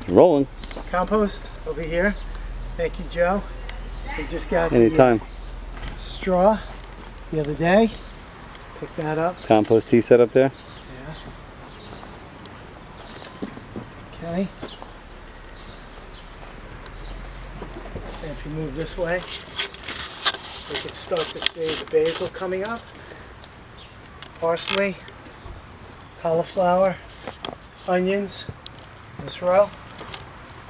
Rolling. Compost over here. Thank you, Joe. We just got Anytime. the straw the other day. Pick that up. Compost tea set up there. Yeah. Okay. And if you move this way, we can start to see the basil coming up. Parsley, cauliflower, onions, this row.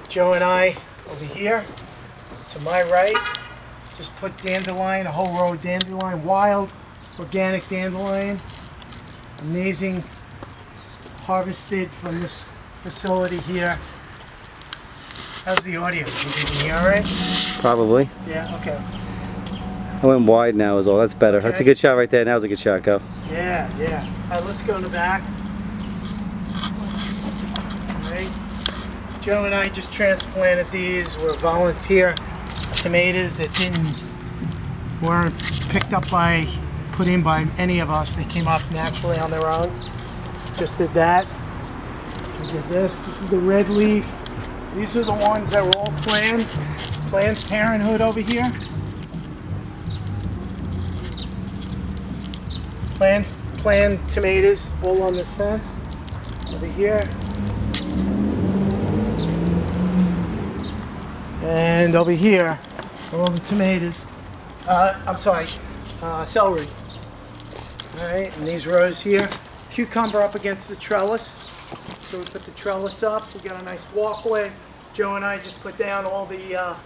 Joe and I over here, to my right, just put dandelion, a whole row of dandelion, wild, organic dandelion, amazing, harvested from this facility here. How's the audio? You getting me all right? Probably. Yeah, okay. I went wide now is all. That's better. Okay. That's a good shot right there. Now's a good shot. Go. Yeah, yeah. All right, let's go in the back. All right. Joe and I just transplanted these. We're volunteer tomatoes that weren't picked up put in by any of us. They came up naturally on their own. Just did that. We did this. This is the red leaf. These are the ones that were all planned. Planned Parenthood over here. Planned tomatoes all on this fence. Over here. And over here are all the tomatoes. I'm sorry, celery. All right, and these rows here. Cucumber up against the trellis. So we put the trellis up. We got a nice walkway. Joe and I just put down all the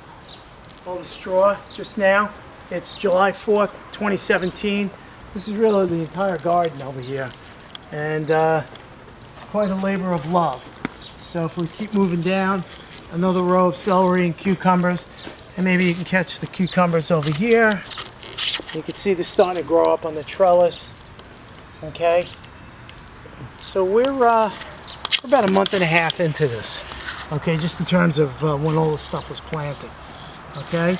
straw just now. It's July 4th, 2017. This is really the entire garden over here. And it's quite a labor of love. So if we keep moving down, another row of celery and cucumbers, and maybe you can catch the cucumbers over here. You can see they're starting to grow up on the trellis. Okay, so we're about a month and a half into this. Okay, just in terms of when all the stuff was planted. Okay,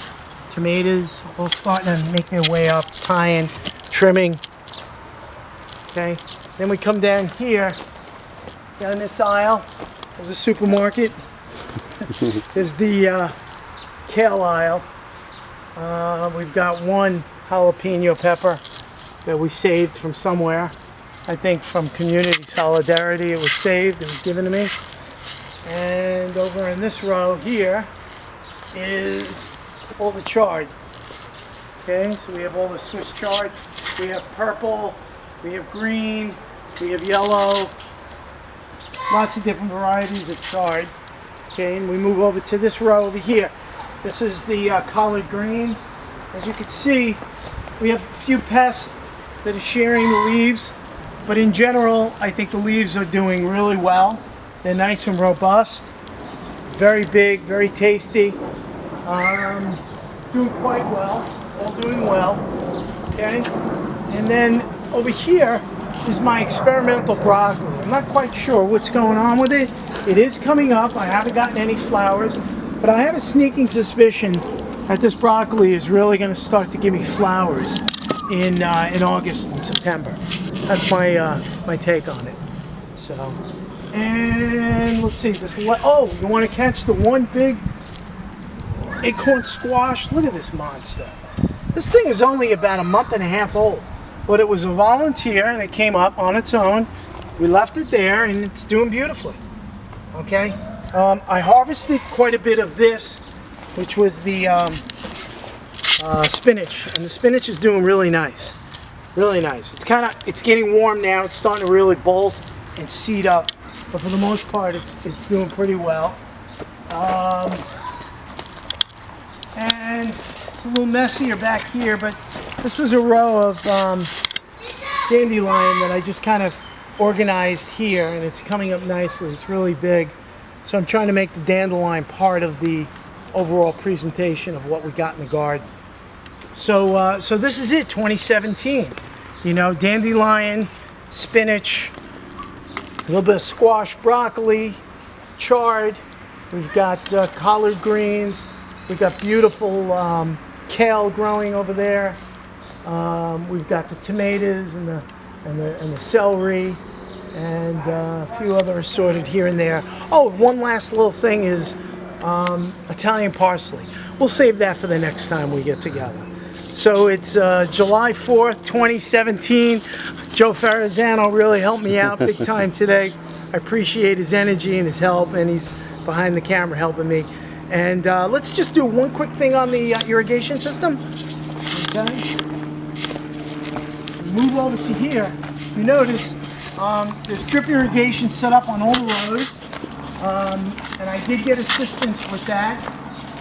tomatoes all starting to make their way up, tying, trimming. Okay, then we come down here, down this aisle. There's a supermarket. There's the kale aisle. We've got one jalapeno pepper that we saved from somewhere. I think from community solidarity it was saved, it was given to me. And over in this row here is all the chard. Okay, so we have all the Swiss chard. We have purple, we have green, we have yellow. Lots of different varieties of chard. Okay, and we move over to this row over here. This is the collard greens. As you can see, we have a few pests that are sharing the leaves, but in general, I think the leaves are doing really well. They're nice and robust, very big, very tasty, doing quite well, all doing well. Okay, and then over here is my experimental broccoli. I'm not quite sure what's going on with it. It is coming up. I haven't gotten any flowers, but I have a sneaking suspicion that this broccoli is really going to start to give me flowers in August and September. That's my take on it. So, and let's see this. Oh, you want to catch the one big acorn squash? Look at this monster. This thing is only about a month and a half old, but it was a volunteer that came up on its own. We left it there, and it's doing beautifully. Okay, I harvested quite a bit of this, which was the spinach, and the spinach is doing really nice, really nice. It's getting warm now. It's starting to really bolt and seed up, but for the most part, it's doing pretty well. And it's a little messier back here, but this was a row of dandelion that I just kind of organized here, and it's coming up nicely. It's really big, so I'm trying to make the dandelion part of the overall presentation of what we got in the garden. So this is it, 2017. You know, dandelion, spinach, a little bit of squash, broccoli, chard. We've got collard greens. We've got beautiful kale growing over there. We've got the tomatoes and the celery, and a few other assorted here and there. Oh, one last little thing is Italian parsley. We'll save that for the next time we get together. So it's July 4th, 2017. Joe Ferrazzano really helped me out big time today. I appreciate his energy and his help, and he's behind the camera helping me. And let's just do one quick thing on the irrigation system. Okay. Move over to here. You notice there's drip irrigation set up on all the rows. And I did get assistance with that.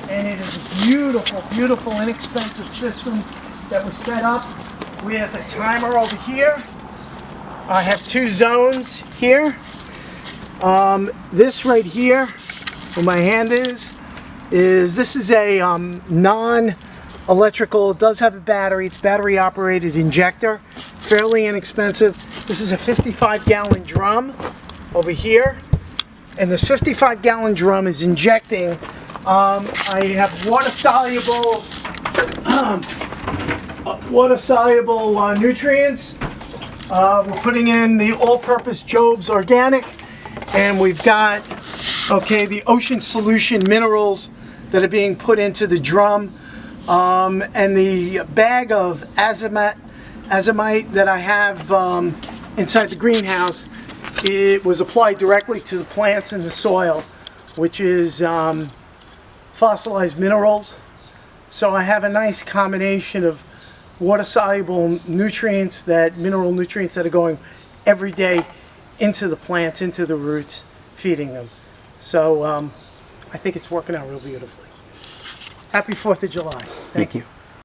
And it is a beautiful, beautiful, inexpensive system that was set up with a timer over here. I have 2 zones here. This right here, where my hand is this is a non-electrical, it does have a battery, it's battery operated injector, fairly inexpensive. This is a 55-gallon drum over here, and this 55-gallon drum is injecting, I have water-soluble nutrients. We're putting in the all-purpose Job's organic, and we've got the ocean solution minerals that are being put into the drum, and the bag of azomite that I have inside the greenhouse, it was applied directly to the plants in the soil, which is fossilized minerals. So I have a nice combination of water-soluble nutrients, mineral nutrients that are going every day into the plants, into the roots, feeding them. So I think it's working out real beautifully. Happy 4th of July. Thank you.